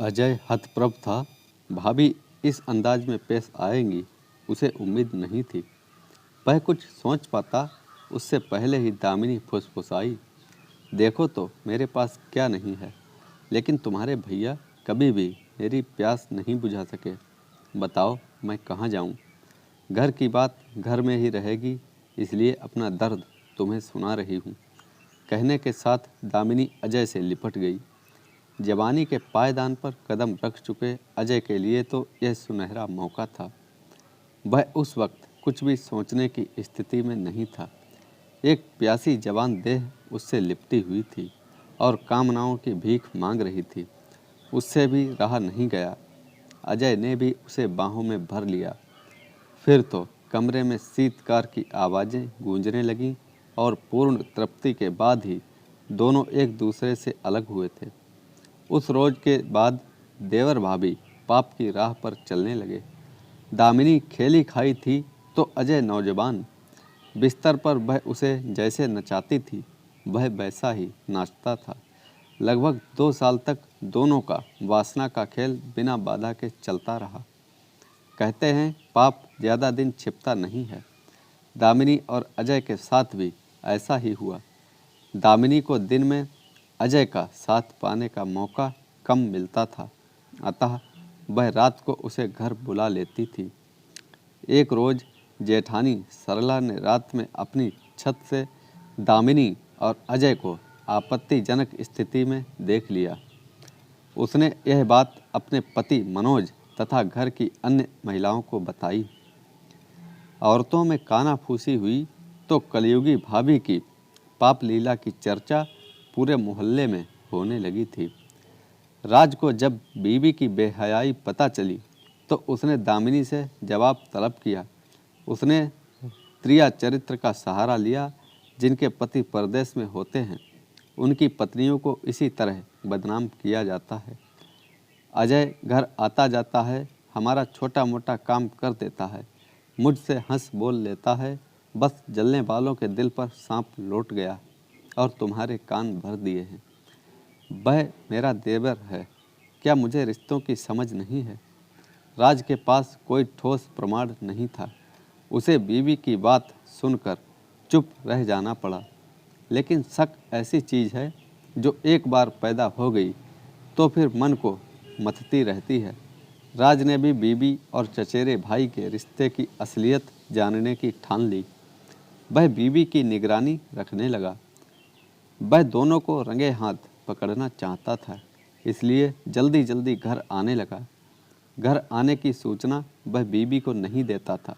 अजय हतप्रभ था। भाभी इस अंदाज में पेश आएंगी उसे उम्मीद नहीं थी। वह कुछ सोच पाता उससे पहले ही दामिनी फुसफुसाई, देखो तो मेरे पास क्या नहीं है, लेकिन तुम्हारे भैया कभी भी मेरी प्यास नहीं बुझा सके। बताओ मैं कहाँ जाऊँ? घर की बात घर में ही रहेगी, इसलिए अपना दर्द तुम्हें सुना रही हूँ। कहने के साथ दामिनी अजय से लिपट गई। जवानी के पायदान पर कदम रख चुके अजय के लिए तो यह सुनहरा मौका था। वह उस वक्त कुछ भी सोचने की स्थिति में नहीं था। एक प्यासी जवान देह उससे लिपटी हुई थी और कामनाओं की भीख मांग रही थी। उससे भी रहा नहीं गया। अजय ने भी उसे बाहों में भर लिया। फिर तो कमरे में शीतकार की आवाज़ें गूंजने लगीं और पूर्ण तृप्ति के बाद ही दोनों एक दूसरे से अलग हुए थे। उस रोज के बाद देवर भाभी पाप की राह पर चलने लगे। दामिनी खेली खाई थी तो अजय नौजवान। बिस्तर पर वह उसे जैसे नचाती थी वह वैसा ही नाचता था। लगभग 2 साल तक दोनों का वासना का खेल बिना बाधा के चलता रहा। कहते हैं पाप ज़्यादा दिन छिपता नहीं है। दामिनी और अजय के साथ भी ऐसा ही हुआ। दामिनी को दिन में अजय का साथ पाने का मौका कम मिलता था, अतः वह रात को उसे घर बुला लेती थी। एक रोज़ जेठानी सरला ने रात में अपनी छत से दामिनी और अजय को आपत्तिजनक स्थिति में देख लिया। उसने यह बात अपने पति मनोज तथा घर की अन्य महिलाओं को बताई। औरतों में कानाफूसी हुई तो कलयुगी भाभी की पाप लीला की चर्चा पूरे मोहल्ले में होने लगी थी। राज को जब बीवी की बेहयाई पता चली तो उसने दामिनी से जवाब तलब किया। उसने त्रिया चरित्र का सहारा लिया। जिनके पति परदेश में होते हैं उनकी पत्नियों को इसी तरह बदनाम किया जाता है। अजय घर आता जाता है, हमारा छोटा मोटा काम कर देता है, मुझसे हंस बोल लेता है, बस जलने वालों के दिल पर सांप लौट गया और तुम्हारे कान भर दिए हैं। वह मेरा देवर है, क्या मुझे रिश्तों की समझ नहीं है? राज के पास कोई ठोस प्रमाण नहीं था। उसे बीवी की बात सुनकर चुप रह जाना पड़ा। लेकिन शक ऐसी चीज़ है जो एक बार पैदा हो गई तो फिर मन को मथती रहती है। राज ने भी बीवी और चचेरे भाई के रिश्ते की असलियत जानने की ठान ली। वह बीवी की निगरानी रखने लगा। वह दोनों को रंगे हाथ पकड़ना चाहता था, इसलिए जल्दी जल्दी घर आने लगा। घर आने की सूचना वह बीवी को नहीं देता था।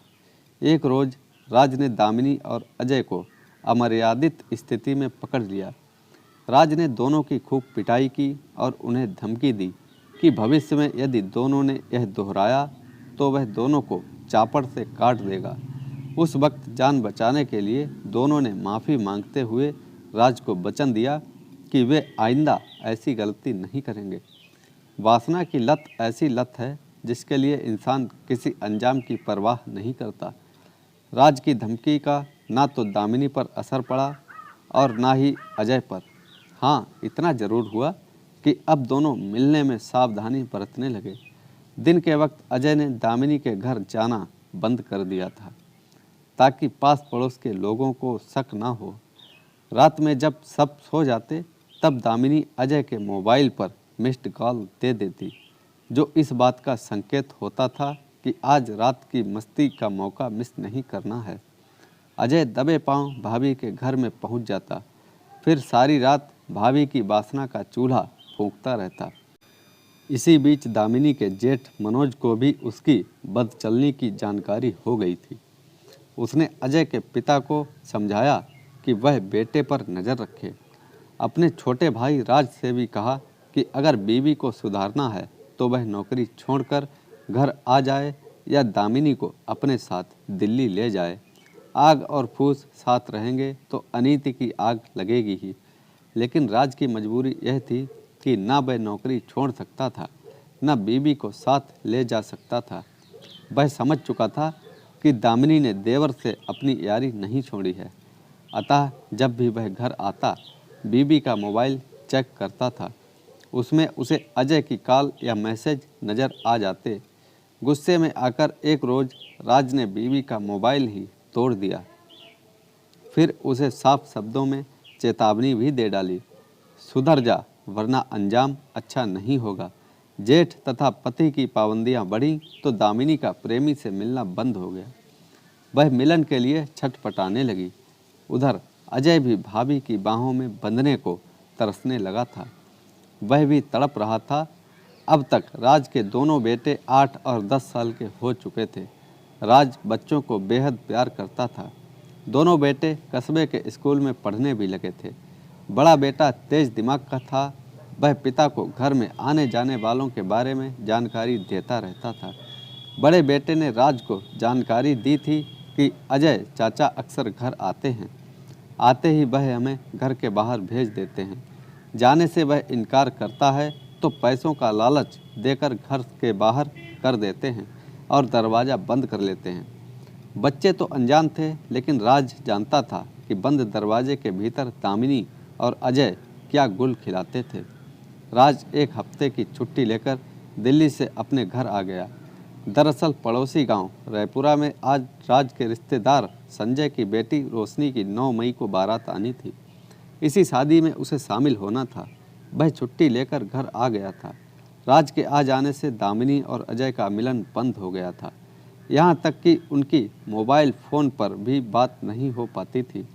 एक रोज़ राज ने दामिनी और अजय को अमर्यादित स्थिति में पकड़ लिया। राज ने दोनों की खूब पिटाई की और उन्हें धमकी दी कि भविष्य में यदि दोनों ने यह दोहराया तो वह दोनों को चापड़ से काट देगा। उस वक्त जान बचाने के लिए दोनों ने माफ़ी मांगते हुए राज को वचन दिया कि वे आइंदा ऐसी गलती नहीं करेंगे। वासना की लत ऐसी लत है जिसके लिए इंसान किसी अंजाम की परवाह नहीं करता। राज की धमकी का ना तो दामिनी पर असर पड़ा और ना ही अजय पर। हाँ, इतना जरूर हुआ कि अब दोनों मिलने में सावधानी बरतने लगे। दिन के वक्त अजय ने दामिनी के घर जाना बंद कर दिया था ताकि पास पड़ोस के लोगों को शक ना हो। रात में जब सब सो जाते तब दामिनी अजय के मोबाइल पर मिस्ड कॉल दे देती, जो इस बात का संकेत होता था कि आज रात की मस्ती का मौका मिस नहीं करना है। अजय दबे पांव भाभी के घर में पहुंच जाता, फिर सारी रात भाभी की वासना का चूल्हा फूंकता रहता। इसी बीच दामिनी के जेठ मनोज को भी उसकी बदचलनी की जानकारी हो गई थी। उसने अजय के पिता को समझाया कि वह बेटे पर नज़र रखे। अपने छोटे भाई राज से भी कहा कि अगर बीवी को सुधारना है तो वह नौकरी छोड़कर घर आ जाए या दामिनी को अपने साथ दिल्ली ले जाए। आग और फूस साथ रहेंगे तो अनीति की आग लगेगी ही। लेकिन राज की मजबूरी यह थी कि ना वह नौकरी छोड़ सकता था, न बीवी को साथ ले जा सकता था। वह समझ चुका था कि दामिनी ने देवर से अपनी यारी नहीं छोड़ी है, अतः जब भी वह घर आता बीवी का मोबाइल चेक करता था। उसमें उसे अजय की कॉल या मैसेज नज़र आ जाते। गुस्से में आकर एक रोज़ राज ने बीवी का मोबाइल ही तोड़ दिया, फिर उसे साफ शब्दों में चेतावनी भी दे डाली, सुधर जा वरना अंजाम अच्छा नहीं होगा। जेठ तथा पति की पाबंदियां बढ़ी तो दामिनी का प्रेमी से मिलना बंद हो गया। वह मिलन के लिए छटपटाने लगी। उधर अजय भी भाभी की बाहों में बंधने को तरसने लगा था। वह भी तड़प रहा था। अब तक राज के दोनों बेटे 8 और 10 साल के हो चुके थे। राज बच्चों को बेहद प्यार करता था। दोनों बेटे कस्बे के स्कूल में पढ़ने भी लगे थे। बड़ा बेटा तेज दिमाग का था। वह पिता को घर में आने जाने वालों के बारे में जानकारी देता रहता था। बड़े बेटे ने राज को जानकारी दी थी कि अजय चाचा अक्सर घर आते हैं। आते ही वह हमें घर के बाहर भेज देते हैं। जाने से वह इनकार करता है तो पैसों का लालच देकर घर के बाहर कर देते हैं और दरवाज़ा बंद कर लेते हैं। बच्चे तो अनजान थे, लेकिन राज जानता था कि बंद दरवाजे के भीतर दामिनी और अजय क्या गुल खिलाते थे। राज एक हफ्ते की छुट्टी लेकर दिल्ली से अपने घर आ गया। दरअसल पड़ोसी गांव रायपुरा में आज राज के रिश्तेदार संजय की बेटी रोशनी की 9 मई को बारात आनी थी। इसी शादी में उसे शामिल होना था। वह छुट्टी लेकर घर आ गया था। राज के आ जाने से दामिनी और अजय का मिलन बंद हो गया था। यहाँ तक कि उनकी मोबाइल फ़ोन पर भी बात नहीं हो पाती थी।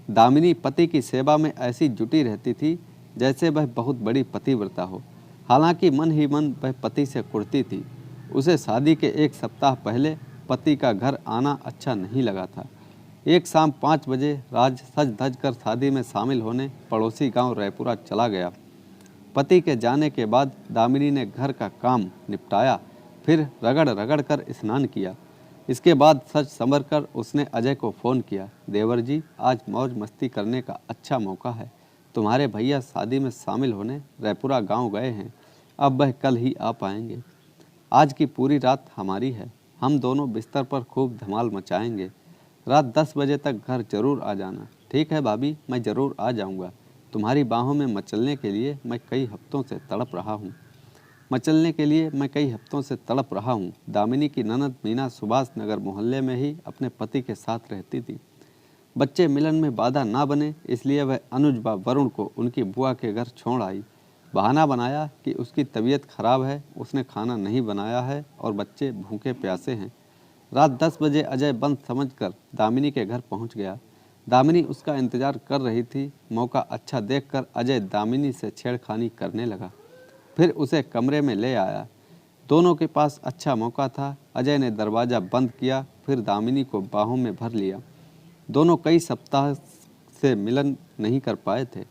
दामिनी पति की सेवा में ऐसी जुटी रहती थी जैसे वह बहुत बड़ी पतिव्रता हो। हालांकि मन ही मन वह पति से कुढ़ती थी। उसे शादी के एक सप्ताह पहले पति का घर आना अच्छा नहीं लगा था। एक शाम 5 बजे राज सज धज कर शादी में शामिल होने पड़ोसी गांव रायपुरा चला गया। पति के जाने के बाद दामिनी ने घर का काम निपटाया, फिर रगड़ रगड़ कर स्नान किया। इसके बाद सच संवर कर उसने अजय को फ़ोन किया, देवर जी आज मौज मस्ती करने का अच्छा मौका है। तुम्हारे भैया शादी में शामिल होने रायपुरा गांव गए हैं। अब वह कल ही आ पाएंगे। आज की पूरी रात हमारी है। हम दोनों बिस्तर पर खूब धमाल मचाएंगे। रात 10 बजे तक घर जरूर आ जाना। ठीक है भाभी, मैं ज़रूर आ जाऊंगा। तुम्हारी बाहों में मचलने के लिए मैं कई हफ्तों से तड़प रहा हूँ। दामिनी की ननद मीना सुभाष नगर मोहल्ले में ही अपने पति के साथ रहती थी। बच्चे मिलन में बाधा ना बने इसलिए वह अनुज व वरुण को उनकी बुआ के घर छोड़ आई। बहाना बनाया कि उसकी तबीयत खराब है, उसने खाना नहीं बनाया है और बच्चे भूखे प्यासे हैं। रात 10 बजे अजय बंद समझकर दामिनी के घर पहुंच गया। दामिनी उसका इंतजार कर रही थी। मौका अच्छा देखकर अजय दामिनी से छेड़खानी करने लगा, फिर उसे कमरे में ले आया। दोनों के पास अच्छा मौका था। अजय ने दरवाज़ा बंद किया, फिर दामिनी को बाहों में भर लिया। दोनों कई सप्ताह से मिलन नहीं कर पाए थे,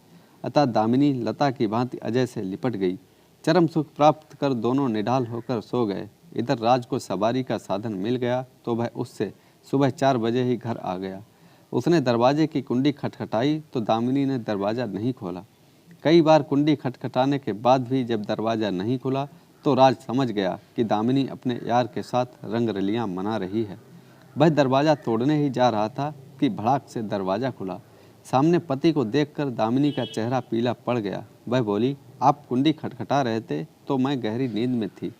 अतः दामिनी लता की भांति अजय से लिपट गई। चरम सुख प्राप्त कर दोनों निढाल होकर सो गए। इधर राज को सवारी का साधन मिल गया तो वह उससे सुबह 4 बजे ही घर आ गया। उसने दरवाजे की कुंडी खटखटाई तो दामिनी ने दरवाज़ा नहीं खोला। कई बार कुंडी खटखटाने के बाद भी जब दरवाज़ा नहीं खुला तो राज समझ गया कि दामिनी अपने यार के साथ रंगरलियां मना रही है। वह दरवाज़ा तोड़ने ही जा रहा था कि भड़ाक से दरवाज़ा खुला। सामने पति को देखकर दामिनी का चेहरा पीला पड़ गया। वह बोली, आप कुंडी खटखटा रहे थे तो मैं गहरी नींद में थी।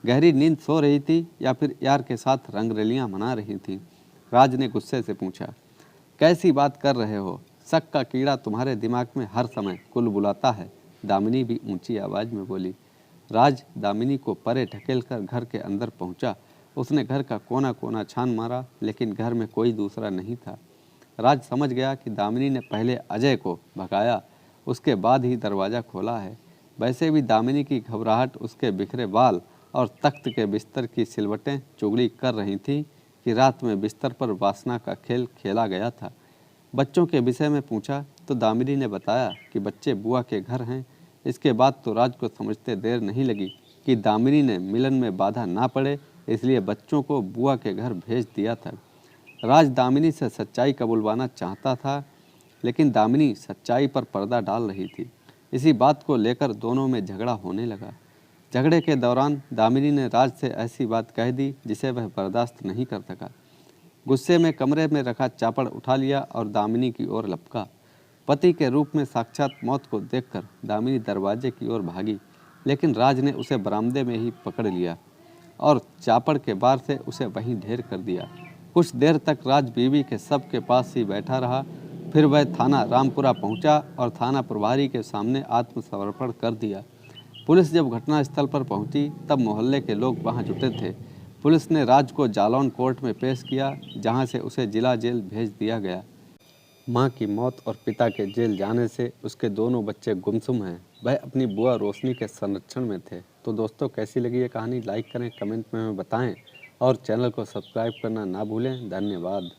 गहरी नींद सो रही थी या फिर यार के साथ रंगरलियां मना रही थी? राज ने गुस्से से पूछा। कैसी बात कर रहे हो? शक का कीड़ा तुम्हारे दिमाग में हर समय कुलबुलाता है, दामिनी भी ऊंची आवाज़ में बोली। राज दामिनी को परे ढकेल कर घर के अंदर पहुंचा। उसने घर का कोना कोना छान मारा, लेकिन घर में कोई दूसरा नहीं था। राज समझ गया कि दामिनी ने पहले अजय को भगाया, उसके बाद ही दरवाज़ा खोला है। वैसे भी दामिनी की घबराहट उसके बिखरे बाल और तख्त के बिस्तर की सिलवटें चुगली कर रही थीं कि रात में बिस्तर पर वासना का खेल खेला गया था। बच्चों के विषय में पूछा तो दामिनी ने बताया कि बच्चे बुआ के घर हैं। इसके बाद तो राज को समझते देर नहीं लगी कि दामिनी ने मिलन में बाधा ना पड़े, इसलिए बच्चों को बुआ के घर भेज दिया था। राज दामिनी से सच्चाई कबूलवाना चाहता था, लेकिन दामिनी सच्चाई पर पर्दा डाल रही थी। इसी बात को लेकर दोनों में झगड़ा होने लगा। झगड़े के दौरान दामिनी ने राज से ऐसी बात कह दी जिसे वह बर्दाश्त नहीं कर सका। गुस्से में कमरे में रखा चापड़ उठा लिया और दामिनी की ओर लपका। पति के रूप में साक्षात मौत को देखकर दामिनी दरवाजे की ओर भागी, लेकिन राज ने उसे बरामदे में ही पकड़ लिया और चापड़ के बार से उसे वहीं ढेर कर दिया। कुछ देर तक राज बीवी के शव के पास ही बैठा रहा। फिर वह थाना रामपुरा पहुंचा और थाना प्रभारी के सामने आत्मसमर्पण कर दिया। पुलिस जब घटनास्थल पर पहुंची तब मोहल्ले के लोग वहां जुटे थे। पुलिस ने राज को जालौन कोर्ट में पेश किया, जहां से उसे जिला जेल भेज दिया गया। मां की मौत और पिता के जेल जाने से उसके दोनों बच्चे गुमसुम हैं। वह अपनी बुआ रोशनी के संरक्षण में थे। तो दोस्तों, कैसी लगी ये कहानी? लाइक करें, कमेंट में हमें बताएं और चैनल को सब्सक्राइब करना ना भूलें। धन्यवाद।